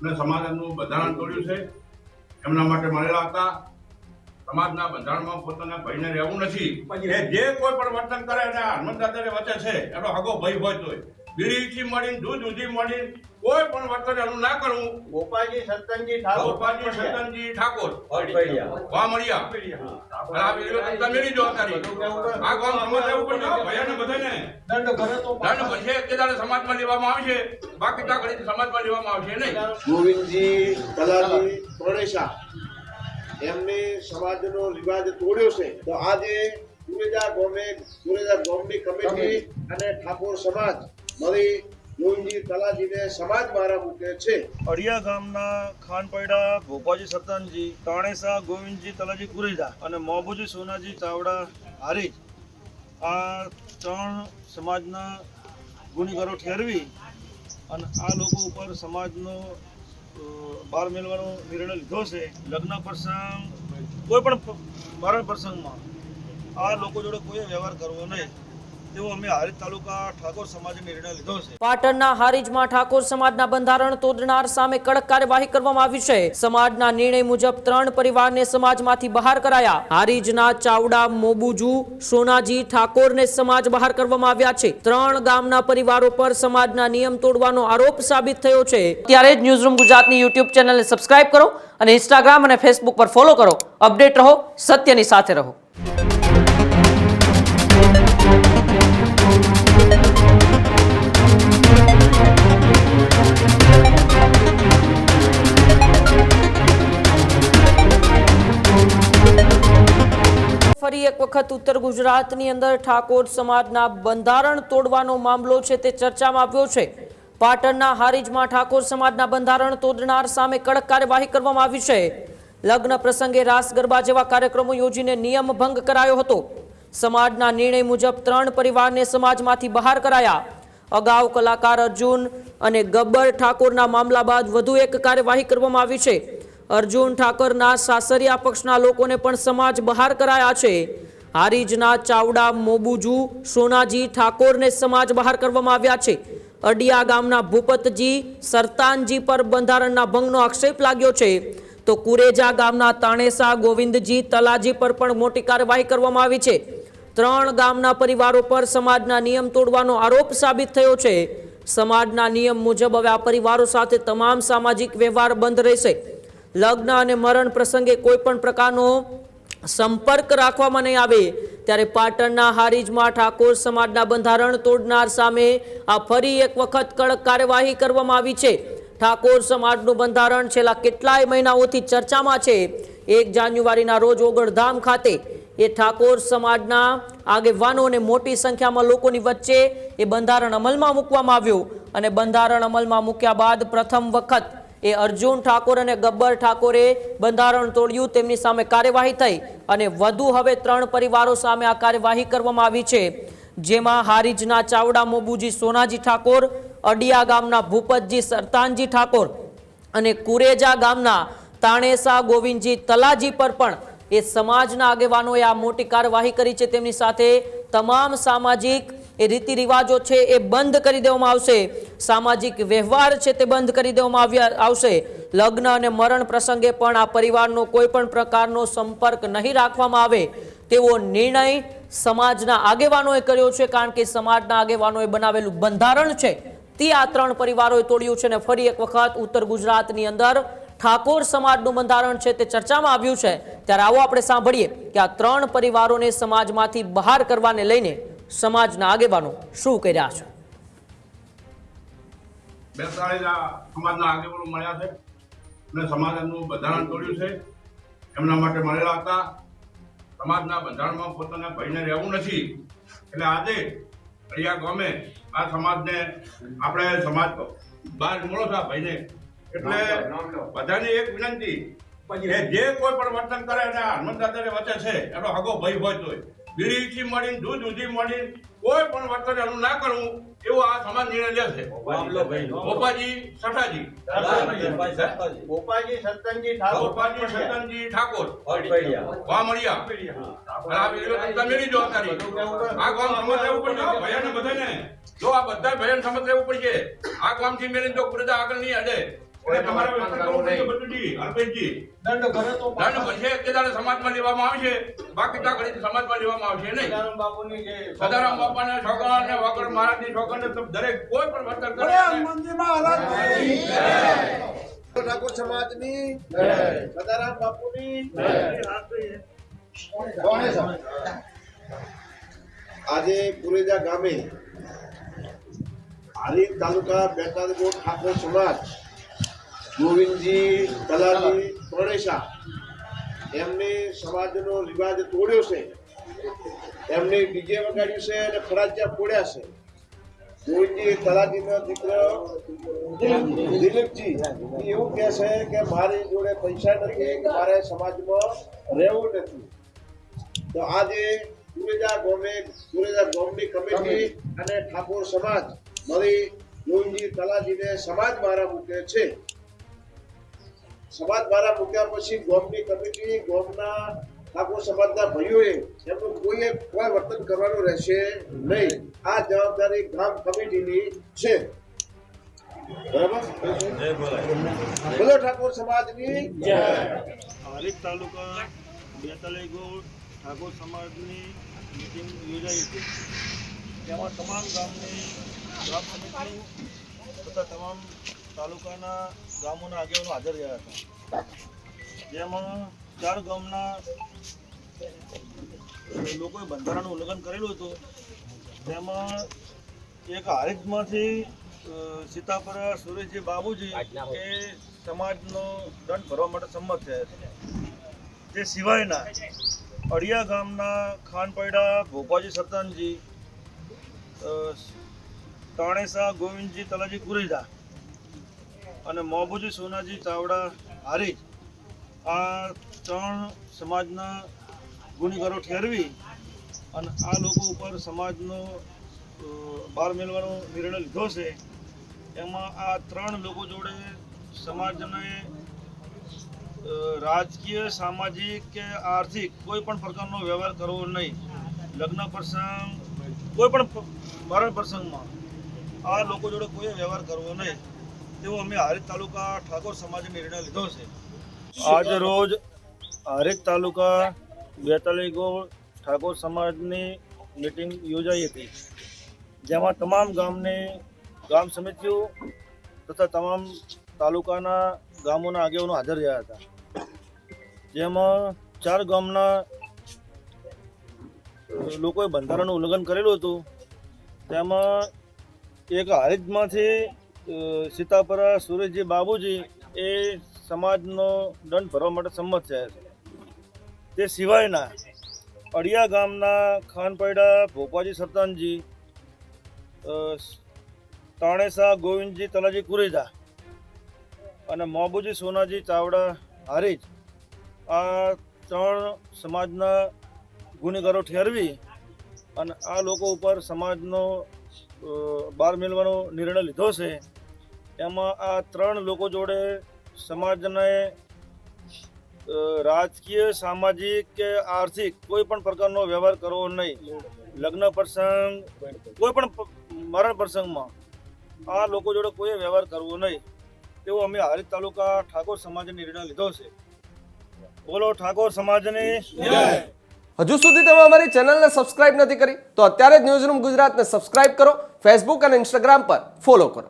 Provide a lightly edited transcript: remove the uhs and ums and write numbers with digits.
અને સમાજનું બંધારણ તોડ્યું છે એમના માટે મળેલા હતા. સમાજના બંધારણમાં પોતાના ભયને રહેવું નથી. જે કોઈ પણ વર્તન કરે અને હનુમંતદાદાને વચ્ચે છે એનો હગો ભય હોય તો બીડીથી મળીને દૂધ સુધી મળીને કોઈ પણ વર્તન એનું ના કરવું. ગોપાલજી સતનજી ઠાકોર વામળિયા આ વિડીયો તમે મેળી દો તારી આ ગામ સમાજ લેવું પડશે ભયાને બધાને દંડ ભરશે તે દાડે સમાજમાં લેવામાં આવશે, બાકી તાકડી સમાજમાં લેવામાં આવશે નહીં. ગોવિંદજી તલાજી પ્રોણેશા એમને સમાજનો રિવાજ તોડ્યો છે તો આજે સુરેજા ગામની કમિટી અને ઠાકોર સમાજ મળી ગોવિંદજી તલાજીને સમાજ મારા મૂકે છે. અડિયા ગામના ખાનપૈડા ભોપાજી સરતાનજી, તાણેસા ગોવિંદજી તલાજી કુરેજા અને મોહબુજી સોનાજી ચાવડા હારીજ આ 3 સમાજના ગુનેગારો ઠેરવી અને આ લોકો ઉપર સમાજનો બહાર મેળવાનો નિર્ણય લીધો છે. લગ્ન પ્રસંગ કોઈ પણ મરણ પ્રસંગમાં આ લોકો જોડે કોઈ વ્યવહાર કરવો નહીં તેવો અમે હારીજ તાલુકા ઠાકોર સમાજે નિર્ણય લીધો છે. પાટણના હારીજમાં ઠાકોર સમાજના બંધારણ તોડનાર સામે કડક કાર્યવાહી કરવામાં આવી છે. સમાજના નિર્ણય મુજબ 3 પરિવારને સમાજમાંથી બહાર કરાયા. હારીજના ચાવડા મોબુજુ સોનાજી ઠાકોરને સમાજ બહાર કરવામાં આવ્યા છે. 3 ગામના પરિવારો પર સમાજના નિયમ તોડવાનો આરોપ સાબિત થયો છે. ત્યારે જ ન્યૂઝરૂમ ગુજરાતની યુટ્યુબ ચેનલને સબસ્ક્રાઇબ કરો અને ઇન્સ્ટાગ્રામ અને ફેસબુક પર ફોલો કરો. અપડેટ રહો, સત્યની સાથે રહો. ફરી એક વખત ઉત્તર ગુજરાતની અંદર ઠાકોર સમાજના બંધારણ તોડવાનો મામલો છે તે ચર્ચામાં આવ્યો છે. પાટણના હારીજમાં ઠાકોર સમાજના બંધારણ તોડનાર સામે કડક કાર્યવાહી કરવામાં આવી છે. લગ્ન પ્રસંગે રાસ ગરબા જેવા કાર્યક્રમો યોજીને નિયમ ભંગ કરાયો હતો. સમાજના નિર્ણય મુજબ 3 પરિવારને સમાજમાંથી બહાર કરાયા. અગાઉ કલાકાર અર્જુન અને ગબ્બર ઠાકોરના મામલા બાદ વધુ એક કાર્યવાહી કરવામાં આવી છે. અર્જુન ઠાકરના સાસરિયા પક્ષના લોકોને પણ સમાજ બહાર કરાયા છે. હારીજના ચાવડા મોબુજુ સોનાજી ઠાકોરને સમાજ બહાર કરવામાં આવ્યા છે. અડિયા ગામના ભૂપતજી સરતાનજી પર બંધારણના ભંગનો આક્ષેપ લાગ્યો છે. તો કુરેજા ગામના તાણેસા ગોવિંદજી તલાજી પર પણ મોટી કાર્યવાહી કરવામાં આવી છે. 3 ગામના પરિવારો પર સમાજના નિયમ તોડવાનો આરોપ સાબિત થયો છે. સમાજના નિયમ મુજબ હવે આ પરિવારો સાથે તમામ સામાજિક વ્યવહાર બંધ રહેશે. લગ્ન અને મરણ પ્રસંગે કોઈ પણ પ્રકારનો સંપર્ક રાખવામાં નહીં આવે. ત્યારે પાટણના હારીજમાં ઠાકોર સમાજના બંધારણ તોડનાર સામે આ ફરી એક વખત કડક કાર્યવાહી કરવામાં આવી છે. ઠાકોર સમાજનું બંધારણ છેલ્લા કેટલાય મહિનાઓથી ચર્ચામાં છે. 1 જાન્યુઆરીના રોજ ઓગળધામ ખાતે એ ઠાકોર સમાજના આગેવાનો અને મોટી સંખ્યામાં લોકોની વચ્ચે એ બંધારણ અમલમાં મૂકવામાં આવ્યું અને બંધારણ અમલમાં મૂક્યા બાદ પ્રથમ વખત એ અર્જુન ઠાકોર અને ગબ્બર ઠાકોરે બંધારણ તોડ્યું. તેમની સામે કાર્યવાહી થઈ અને વધુ હવે 3 પરિવારો સામે આ કાર્યવાહી કરવામાં આવી છે. જેમાં હારીજના ચાવડા મોબુજી સોનાજી ઠાકોર, અડિયા ગામના ભૂપતજી સરતાનજી ઠાકોર અને કુરેજા ગામના તાણેસા ગોવિંદજી તલાજી પર પણ એ સમાજના આગેવાનોએ આ મોટી કાર્યવાહી કરી છે. તેમની સાથે તમામ સામાજિક એ રીતિ રિવાજો છે એ બંધ કરી દેવામાં આવશે. સામાજિક વ્યવહાર છે તે બંધ કરી દેવામાં આવશે. લગ્ન અને મરણ પ્રસંગે પણ આ પરિવારનો કોઈ પણ પ્રકારનો સંપર્ક નહીં રાખવામાં આવે તેવો નિર્ણય સમાજના આગેવાનોએ કર્યો છે. કારણ કે સમાજના આગેવાનોએ બનાવેલું બંધારણ છે તે આ 3 પરિવારોએ તોડ્યું છે. અને ફરી એક વખત ઉત્તર ગુજરાતની અંદર ઠાકોર સમાજનું બંધારણ છે તે ચર્ચામાં આવ્યું છે. ત્યારે આવો આપણે સાંભળીએ કે આ 3 પરિવારોને સમાજમાંથી બહાર કરવાને લઈને સમાજના આગેવાનો શું કર્યા છે. સમાજના આગેવાનો મળ્યા છે અને સમાજનું બંધારણ તોડ્યું છે એમના માટે મળેલા હતા. સમાજના બંધારણમાં પોતાના ભયને રહેવું નથી. એટલે આજે અડિયા ગામે આ સમાજને આપણે સમાજ બહાર મળો છો ભાઈને. એટલે બધાને એક વિનંતી જે કોઈ પણ વર્તન કરે અને હનુમંતદાદાને વચ્ચે છે એનો હગો ભય હોય તો બીડીથી મળીને દૂધ સુધી મળીને કોઈ પણ વર્તન એનું ના કરવું એવો આ સમાજ નિર્ણય લે છે. ગોપાજી સઠાજી, ગોપાલજી સતનજી ઠાકોર વામળિયા આ વિડીયો તમે મેળી દો તારી આ ગામ સમાજ લેવું પડશે ભયાને બધાને. જો આ બધા ભયાને સમજ લેવું પડશે. આ ગામથી મેળીને તો કુરેજા આગળ નહીં અડે. એટલે તમારે વ્યવસ્થા કરવું પડશે બધુંજી, અલ્પેશજી. દંડ ભરશે તે દાડે સમાજમાં લેવામાં આવશે, બાકી ત્યાં ઘડી સમાજમાં લેવામાં આવશે નહીં. સદારામ બાપાને છોકરા ને વગર મહારાજની છોકરાને દરેક કોઈ પણ વર્તન કરે ઠાકોર સમાજની સદારામ બાપુની આજે પુરેજા ગામે હારીજ તાલુકા બેતાલકોટ ઠાકોર સમાજ ગોવિંદજી તલાજી તોણેસા એમને સમાજનો રિવાજ તોડ્યો છે, એમને ડીજે વગાડ્યું છે અને ફરાજિયા ફોડ્યા છે. ગોવિંદજી તલાજીનો દીકરો દિલીપજી એવું કહે છે કે મારી જોડે પૈસા નથી કે મારે સમાજમાં રહેવું નથી. તો આજે પુરેજા ગામની કમિટી અને ઠાકોર સમાજ મળી ગોવિંદજી તલાજીને સમાજ દ્વારા મૂકે છે. સમાજ દ્વારા મૂક્યા પછી ગામની કમિટી ગામના ઠાકોર સમાજના ભાઈઓએ એમનું કોઈ વર્તન કરવાનું રહેશે નહીં. આ જવાબદારી ગ્રામ કમિટીની છે. બરાબર? બોલો ઠાકોર સમાજની જય. હારીજ તાલુકા બેતાલીગોળ ઠાકોર સમાજની મીટિંગ યોજાઈ હતી. તેમાં તમામ ગામની ગ્રામ સમિતિઓ તથા તમામ તાલુકાના ગામોના આગેવાનો હાજર રહ્યા હતા. જેમાં 4 ગામના લોકોએ બંધારણનું ઉલ્લંઘન કરેલું હતું. તેમાં એક હારીજમાંથી સીતાપરા સુરેશજી બાબુજી એ સમાજનો દંડ ભરવા માટે સંમત થયા છે. તે સિવાયના અડિયા ગામના ખાનપૈડા ભોપાજી સતનજી, તાણેસા ગોવિંદજી તલાજી કુરેજા અને મોબુજી સોનાજી ચાવડા હારીજ આ 3 સમાજના ગુનેગારો ઠેરવી અને આ લોકો ઉપર સમાજનો બહાર મેળવાનો નિર્ણય લીધો છે. એમાં આ 3 લોકો જોડે સમાજને રાજકીય, સામાજિક કે આર્થિક કોઈ પણ પ્રકારનો વ્યવહાર કરવો નહીં. લગ્ન પ્રસંગ, કોઈ પણ મરણ પ્રસંગમાં આ લોકો જોડે કોઈ વ્યવહાર કરવો નહીં તેવો અમે હારીજ તાલુકા ઠાકોર સમાજે નિર્ણય લીધો છે. આજ રોજ હારીજ તાલુકા બેતાલીગોળ ઠાકોર સમાજની મીટિંગ યોજાઈ હતી. જેમાં તમામ ગામની ગ્રામ સમિતિઓ તથા તમામ તાલુકાના ગામોના આગેવાનો હાજર રહ્યા હતા. જેમાં 4 ગામના લોકોએ બંધારણનું ઉલ્લંઘન કરેલું હતું. તેમાં એક હારીજમાંથી સીતાપરા સુરેશજી બાબુજી એ સમાજનો દંડ ભરવા માટે સંમત થયા છે. તે સિવાયના અડિયા ગામના ખાનપૈડા ભોપાજી સતનજી, તાણેસા ગોવિંદજી તલાજી કુરેજા અને મોબુજી સોનાજી ચાવડા હારીજ આ 3 સમાજના ગુનેગારો ઠેરવી અને આ લોકો ઉપર સમાજનો બહાર મેળવાનો નિર્ણય લીધો છે. એમાં આ 3 લોકો જોડે સમાજને રાજકીય, સામાજિક કે આર્થિક કોઈ પણ પ્રકારનો વ્યવહાર કરવો નહીં. લગ્ન પ્રસંગ, કોઈ પણ મરણ પ્રસંગમાં આ લોકો જોડે કોઈ વ્યવહાર કરવો નહીં તેવો અમે હારીજ તાલુકા ઠાકોર સમાજે નિર્ણય લીધો છે. બોલો ઠાકોર સમાજની જય. હજુ સુધી તમે અમારી ચેનલને સબસ્ક્રાઇબ નથી કરી તો અત્યારે જ ન્યૂઝરૂમ ગુજરાતને સબસ્ક્રાઇબ કરો, ફેસબુક અને ઇન્સ્ટાગ્રામ પર ફોલો કરો.